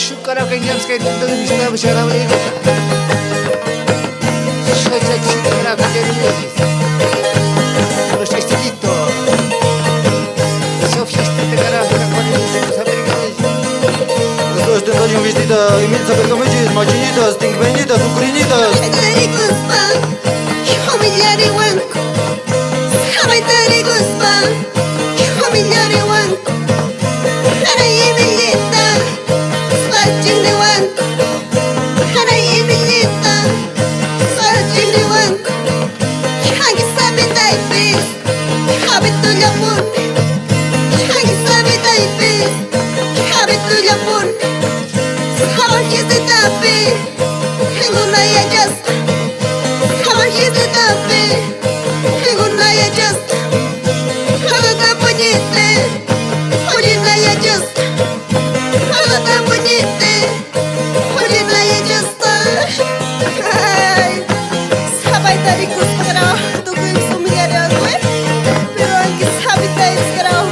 숟가락 그냥 깨끗하게 비슷하게 잘하고 이거다. 살짝 치더라 그대로 los estilitos. Sofisticate carajo, la cual es americanos. Los tentación vestida y mil sabergamejis, machinitas, tingvenitas, ucranitas. Dari guspa, familiari wanko. Sabay dari guspa, familiari wanko. Haray emilita, swatching de wanko. Haray emilita, swatching de wanko. Hangi sabi taipis, habit tulyapun. Hangi sabi taipis, habit tulyapun. Sabay kisi tapi, hengunaya just. Sabay kisi tapi, hengunaya just. Hagata punyite, punyinaya just. Hagata punyite, punyinaya just. Ay, sabay dari kuspagraw, tukoy sumiyari ako eh. Pero ang kisabi tayo skraw.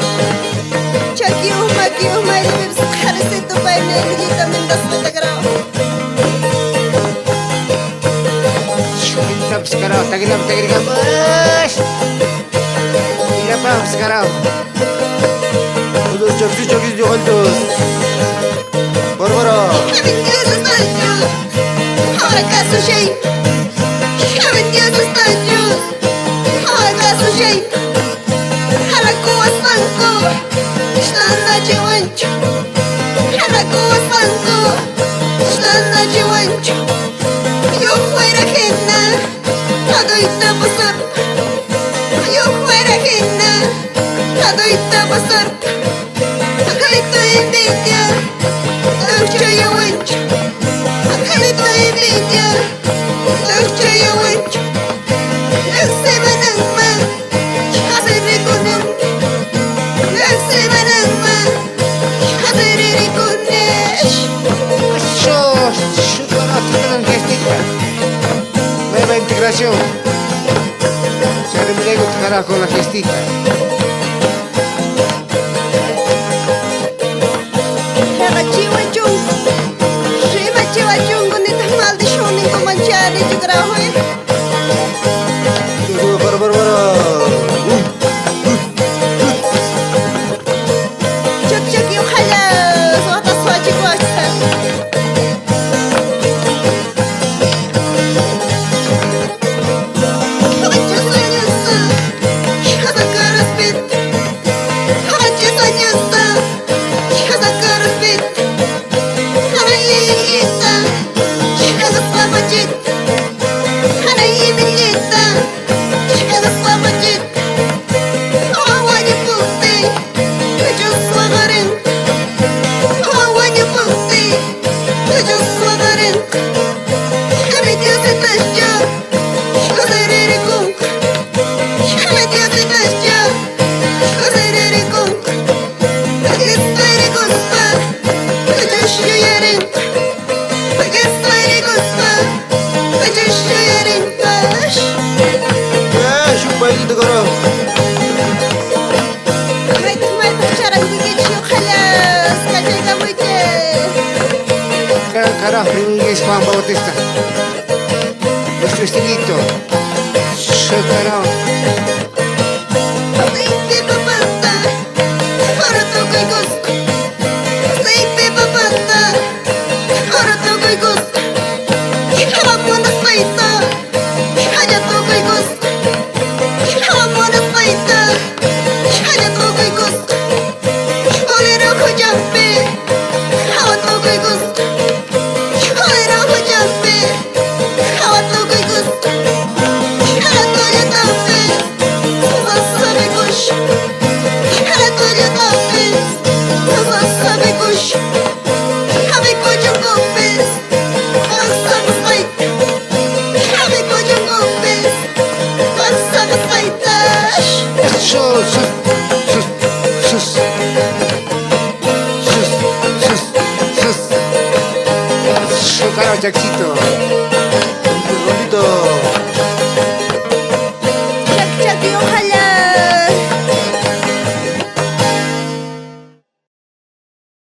Chakiyo, makiyo, may libib sa karisito pa yung nilita mindas na tagraw. Shukitap sekarang, tagilam bos. Tidak paham sekarang. Los chakis de altos. Barbara. Haven't used a statue. How I got so shame. Haven't used a statue. How I got so shame. Haraku was sanko. Shlanda jiwancho. Haraku was sanko. Shlanda jiwancho. Yo fuera henna. Adoita basar. Yo fuera henna. Adoita basar. Adoita envidia. Lucha yo wancho. Adoita envidia. Lucha yo wancho. Luxe manangma. Hazere kunum. Luxe manangma. Hazere kunesh. Eso, 숟가락 그냥 gestita. Nueva integración. Se remilego carajo con la gestita. Reba chiwachung. Reba chiwachung. Gunita maldición. Ninko manchari jugraho eh. Barbara. Chuk chuk yung halas. Wata swachik wasta. Hachasanyasa. Hazakaraspit. Hachasanyasa. Hazakaraspit. Harayimilita. Hazaswamajit. Harayimilita. Hazaswamajit. Hawanya puti. Hajuswagarin. Hawanya puti. Hajuswagarin. Hamidyasi tasya. Hazarere kunk. Hamidyasi tasya. Hazarere kunk. Hagistare guspa. Hajushuyarin. Hagistare guspa. Hajushuyarin. Tash. Şu bayıldı de kara. May charang bigit yung halas. Kacay ka mo ite. Carajo, es Juan Bautista. Nuestro estilito. 숟가락. Aceite papata. Para tokoy gusto. Aceite papata. Para tokoy gusto. Hamon na saita. Haya tokoy gusto. Hamon na saita. Haya tokoy gusto. Olero ko jampe. Hawa tokoy gusto. Olero ko jampe. Hawa tokoy gusto. Hala toya tape. Sasabe kush. Hala toya tape. Sasabe kush. Habe kujung gopes. Sasabe fight. Habe kujung gopes. Sasabe fight. Eso, sus. 숟가락 jakcito. Rolito.